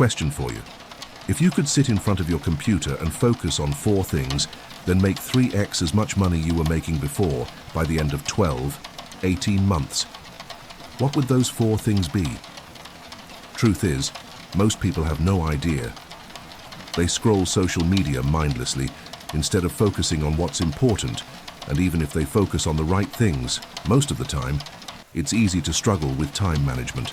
Question for you. If you could sit in front of your computer and focus on 4 things, then make 3x as much money you were making before by the end of 12, 18 months, what would those 4 things be? Truth is, most people have no idea. They scroll social media mindlessly instead of focusing on what's important, and even if they focus on the right things, most of the time, it's easy to struggle with time management.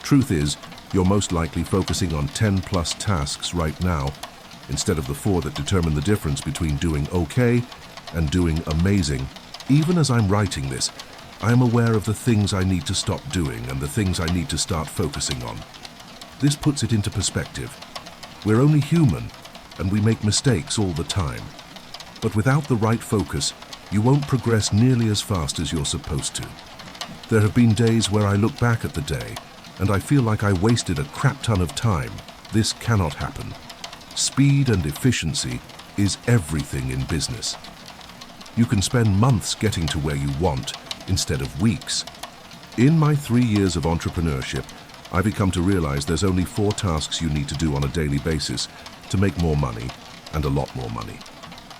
Truth is, you're most likely focusing on 10+ tasks right now, instead of the 4 that determine the difference between doing okay and doing amazing. Even as I'm writing this, I am aware of the things I need to stop doing and the things I need to start focusing on. This puts it into perspective. We're only human, and we make mistakes all the time. But without the right focus, you won't progress nearly as fast as you're supposed to. There have been days where I look back at the day, and I feel like I wasted a crap ton of time. This cannot happen. Speed and efficiency is everything in business. You can spend months getting to where you want instead of weeks. In my 3 years of entrepreneurship, I've come to realize there's only 4 tasks you need to do on a daily basis to make more money and a lot more money.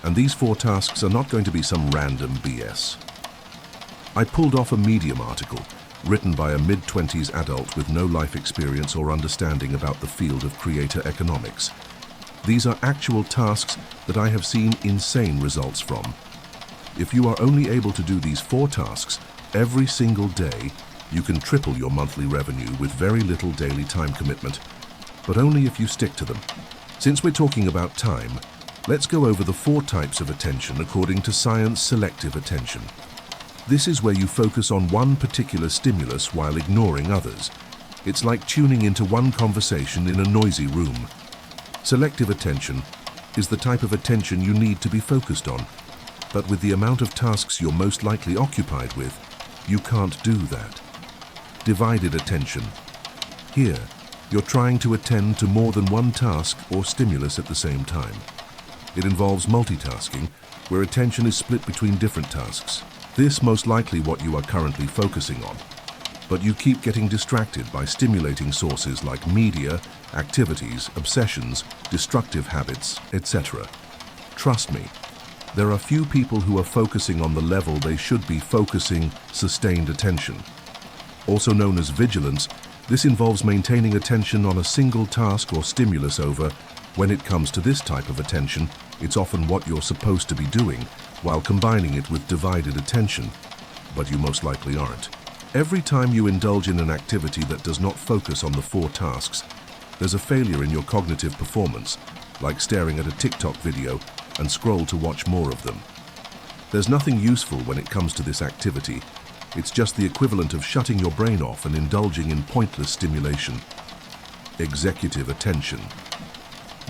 And these 4 tasks are not going to be some random BS. I pulled off a Medium article written by a mid-20s adult with no life experience or understanding about the field of creator economics. These are actual tasks that I have seen insane results from. If you are only able to do these 4 tasks every single day, you can triple your monthly revenue with very little daily time commitment, but only if you stick to them. Since we're talking about time, let's go over the 4 types of attention according to science: selective attention. This is where you focus on one particular stimulus while ignoring others. It's like tuning into one conversation in a noisy room. Selective attention is the type of attention you need to be focused on, but with the amount of tasks you're most likely occupied with, you can't do that. Divided attention. Here, you're trying to attend to more than one task or stimulus at the same time. It involves multitasking, where attention is split between different tasks. This most likely what you are currently focusing on, but you keep getting distracted by stimulating sources like media, activities, obsessions, destructive habits, etc. Trust me, there are few people who are focusing on the level they should be focusing. Sustained attention. Also known as vigilance, this involves maintaining attention on a single task or stimulus over. When it comes to this type of attention, it's often what you're supposed to be doing, while combining it with divided attention, but you most likely aren't. Every time you indulge in an activity that does not focus on the 4 tasks, there's a failure in your cognitive performance, like staring at a TikTok video and scroll to watch more of them. There's nothing useful when it comes to this activity. It's just the equivalent of shutting your brain off and indulging in pointless stimulation. Executive attention.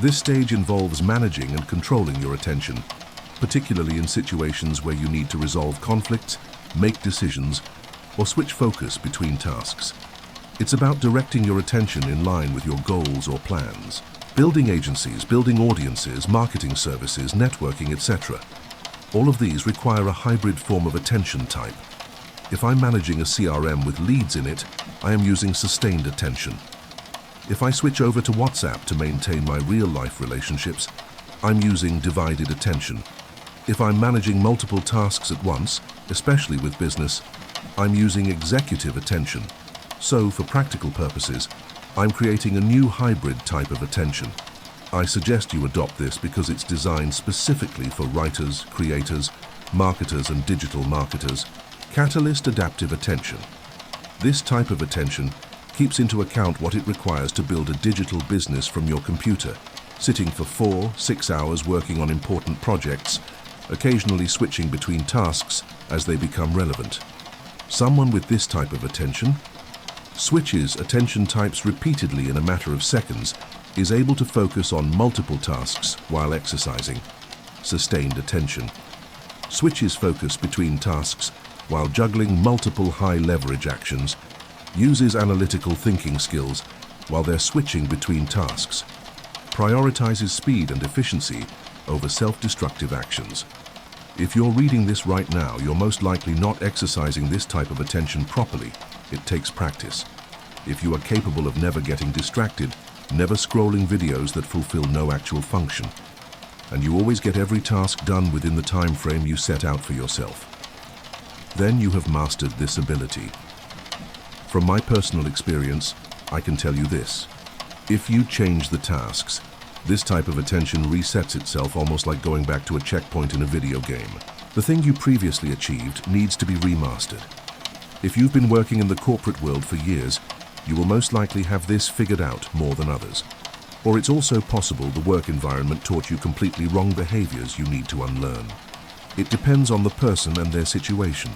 This stage involves managing and controlling your attention, particularly in situations where you need to resolve conflicts, make decisions, or switch focus between tasks. It's about directing your attention in line with your goals or plans. Building agencies, building audiences, marketing services, networking, etc. All of these require a hybrid form of attention type. If I'm managing a CRM with leads in it, I am using sustained attention. If I switch over to WhatsApp to maintain my real-life relationships, I'm using divided attention. If I'm managing multiple tasks at once, especially with business, I'm using executive attention. So, for practical purposes, I'm creating a new hybrid type of attention. I suggest you adopt this because it's designed specifically for writers, creators, marketers, and digital marketers. Catalyst adaptive attention. This type of attention keeps into account what it requires to build a digital business from your computer, sitting for 4-6 hours working on important projects, occasionally switching between tasks as they become relevant. Someone with this type of attention switches attention types repeatedly in a matter of seconds, is able to focus on multiple tasks while exercising. Sustained attention. Switches focus between tasks while juggling multiple high-leverage actions, uses analytical thinking skills while they're switching between tasks, prioritizes speed and efficiency over self-destructive actions. If you're reading this right now, you're most likely not exercising this type of attention properly. It takes practice. If you are capable of never getting distracted, never scrolling videos that fulfill no actual function, and you always get every task done within the time frame you set out for yourself. Then you have mastered this ability. From my personal experience, I can tell you this. If you change the tasks, this type of attention resets itself almost like going back to a checkpoint in a video game. The thing you previously achieved needs to be remastered. If you've been working in the corporate world for years, you will most likely have this figured out more than others. Or it's also possible the work environment taught you completely wrong behaviors you need to unlearn. It depends on the person and their situation.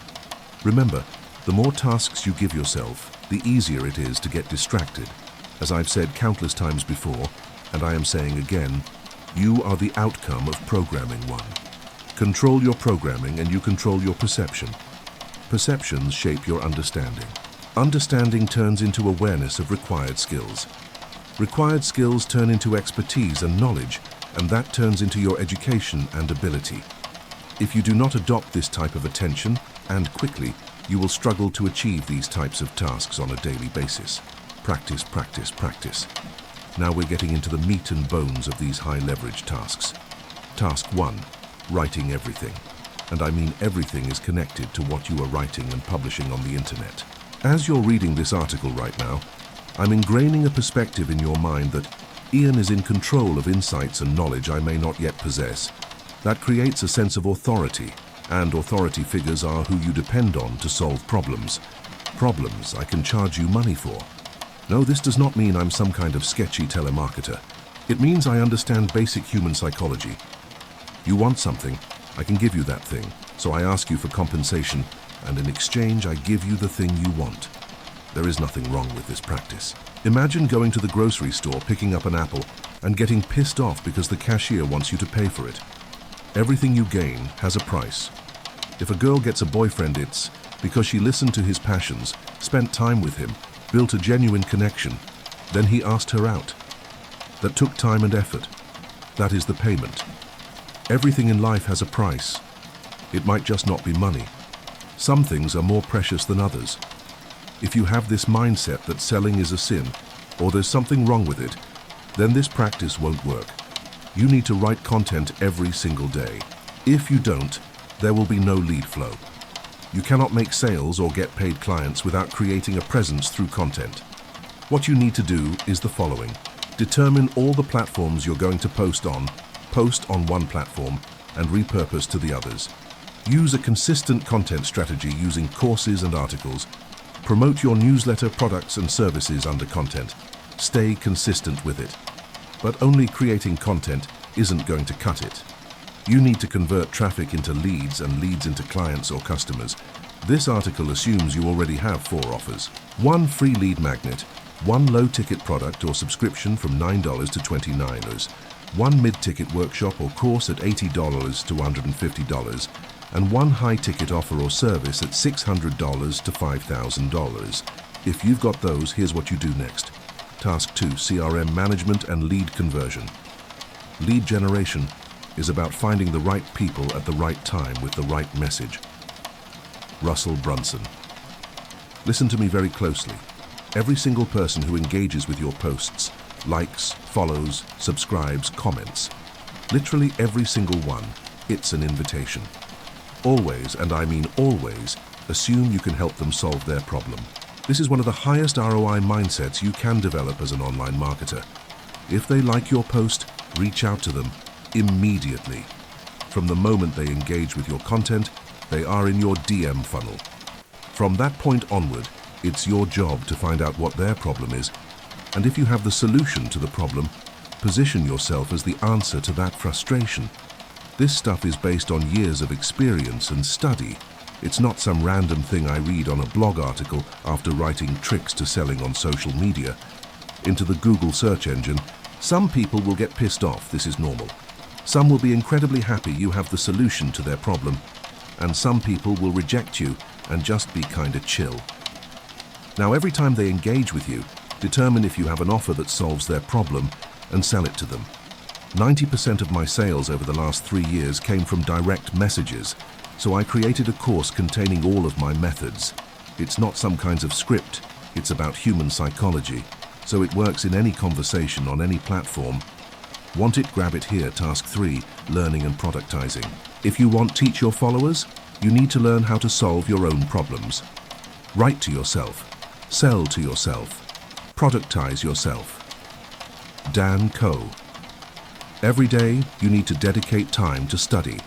Remember, the more tasks you give yourself, the easier it is to get distracted. As I've said countless times before, and I am saying again, you are the outcome of programming one. Control your programming and you control your perception. Perceptions shape your understanding. Understanding turns into awareness of required skills. Required skills turn into expertise and knowledge, and that turns into your education and ability. If you do not adopt this type of attention, and quickly, you will struggle to achieve these types of tasks on a daily basis. Practice, practice, practice. Now we're getting into the meat and bones of these high-leverage tasks. Task 1, writing everything. And I mean everything is connected to what you are writing and publishing on the internet. As you're reading this article right now, I'm ingraining a perspective in your mind that Ian is in control of insights and knowledge I may not yet possess. That creates a sense of authority, and authority figures are who you depend on to solve problems. Problems I can charge you money for. No, this does not mean I'm some kind of sketchy telemarketer. It means I understand basic human psychology. You want something, I can give you that thing, so I ask you for compensation, and in exchange I give you the thing you want. There is nothing wrong with this practice. Imagine going to the grocery store, picking up an apple, and getting pissed off because the cashier wants you to pay for it. Everything you gain has a price. If a girl gets a boyfriend, it's because she listened to his passions, spent time with him, built a genuine connection, then he asked her out. That took time and effort. That is the payment. Everything in life has a price. It might just not be money. Some things are more precious than others. If you have this mindset that selling is a sin, or there's something wrong with it, then this practice won't work. You need to write content every single day. If you don't, there will be no lead flow. You cannot make sales or get paid clients without creating a presence through content. What you need to do is the following. Determine all the platforms you're going to post on one platform, and repurpose to the others. Use a consistent content strategy using courses and articles. Promote your newsletter, products and services under content. Stay consistent with it. But only creating content isn't going to cut it. You need to convert traffic into leads and leads into clients or customers. This article assumes you already have 4 offers. 1 free lead magnet, 1 low-ticket product or subscription from $9 to $29, 1 mid-ticket workshop or course at $80 to $150, and 1 high-ticket offer or service at $600 to $5,000. If you've got those, here's what you do next. Task 2, CRM management and lead conversion. Lead generation is about finding the right people at the right time with the right message. Russell Brunson. Listen to me very closely. Every single person who engages with your posts, likes, follows, subscribes, comments, literally every single one, it's an invitation. Always, and I mean always, assume you can help them solve their problem. This is one of the highest ROI mindsets you can develop as an online marketer. If they like your post, reach out to them immediately. From the moment they engage with your content, they are in your DM funnel. From that point onward, it's your job to find out what their problem is, and if you have the solution to the problem, position yourself as the answer to that frustration. This stuff is based on years of experience and study. It's not some random thing I read on a blog article after writing tricks to selling on social media. Into the Google search engine, some people will get pissed off, this is normal. Some will be incredibly happy you have the solution to their problem, and some people will reject you and just be kinda chill. Now every time they engage with you, determine if you have an offer that solves their problem and sell it to them. 90% of my sales over the last 3 years came from direct messages, so I created a course containing all of my methods. It's not some kinds of script, it's about human psychology. so it works in any conversation on any platform. Want it? Grab it here. Task 3, learning and productizing. If you want to teach your followers, you need to learn how to solve your own problems. Write to yourself, sell to yourself, productize yourself. Dan Coe. Every day, you need to dedicate time to study.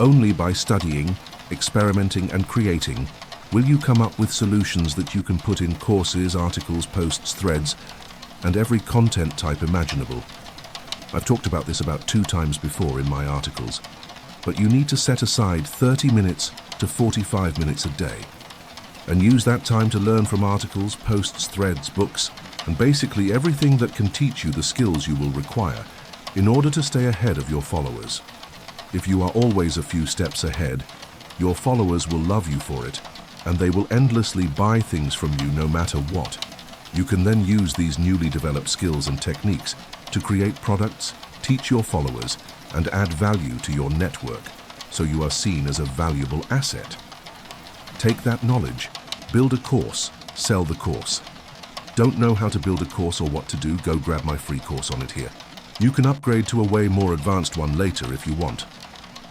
Only by studying, experimenting, and creating will you come up with solutions that you can put in courses, articles, posts, threads, and every content type imaginable. I've talked about this about 2 times before in my articles, but you need to set aside 30 minutes to 45 minutes a day and use that time to learn from articles, posts, threads, books, and basically everything that can teach you the skills you will require in order to stay ahead of your followers. If you are always a few steps ahead, your followers will love you for it, and they will endlessly buy things from you no matter what. You can then use these newly developed skills and techniques to create products, teach your followers, and add value to your network, so you are seen as a valuable asset. Take that knowledge, build a course, sell the course. Don't know how to build a course or what to do? Go grab my free course on it here. You can upgrade to a way more advanced one later if you want.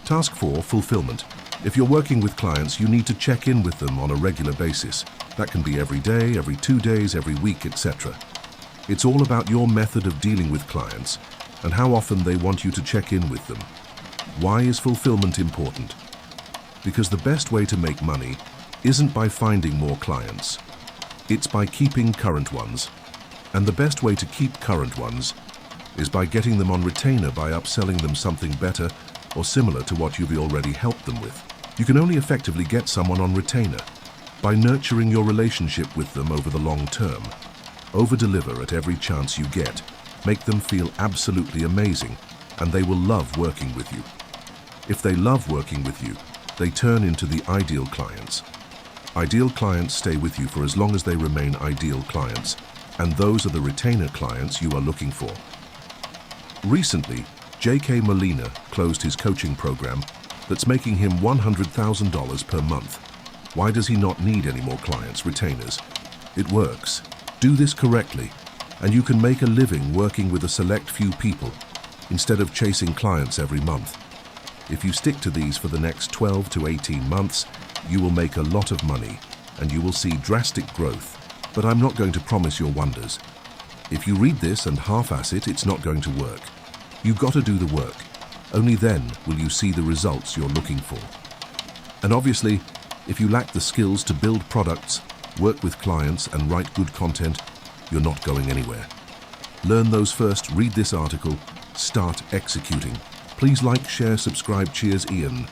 Task 4, fulfillment. If you're working with clients, you need to check in with them on a regular basis. That can be every day, every 2 days, every week, etc. It's all about your method of dealing with clients and how often they want you to check in with them. Why is fulfillment important? Because the best way to make money isn't by finding more clients. It's by keeping current ones. And the best way to keep current ones is by getting them on retainer by upselling them something better or similar to what you've already helped them with. You can only effectively get someone on retainer by nurturing your relationship with them over the long term. Over-deliver at every chance you get. Make them feel absolutely amazing, and they will love working with you. If they love working with you, they turn into the ideal clients. Ideal clients stay with you for as long as they remain ideal clients, and those are the retainer clients you are looking for. Recently, J.K. Molina closed his coaching program that's making him $100,000 per month. Why does he not need any more clients, retainers? It works. Do this correctly, and you can make a living working with a select few people instead of chasing clients every month. If you stick to these for the next 12 to 18 months, you will make a lot of money and you will see drastic growth, but I'm not going to promise your wonders. If you read this and half-ass it, it's not going to work. You've got to do the work. Only then will you see the results you're looking for. And obviously, if you lack the skills to build products, work with clients, and write good content, you're not going anywhere. Learn those first, read this article, start executing. Please like, share, subscribe. Cheers, Ian.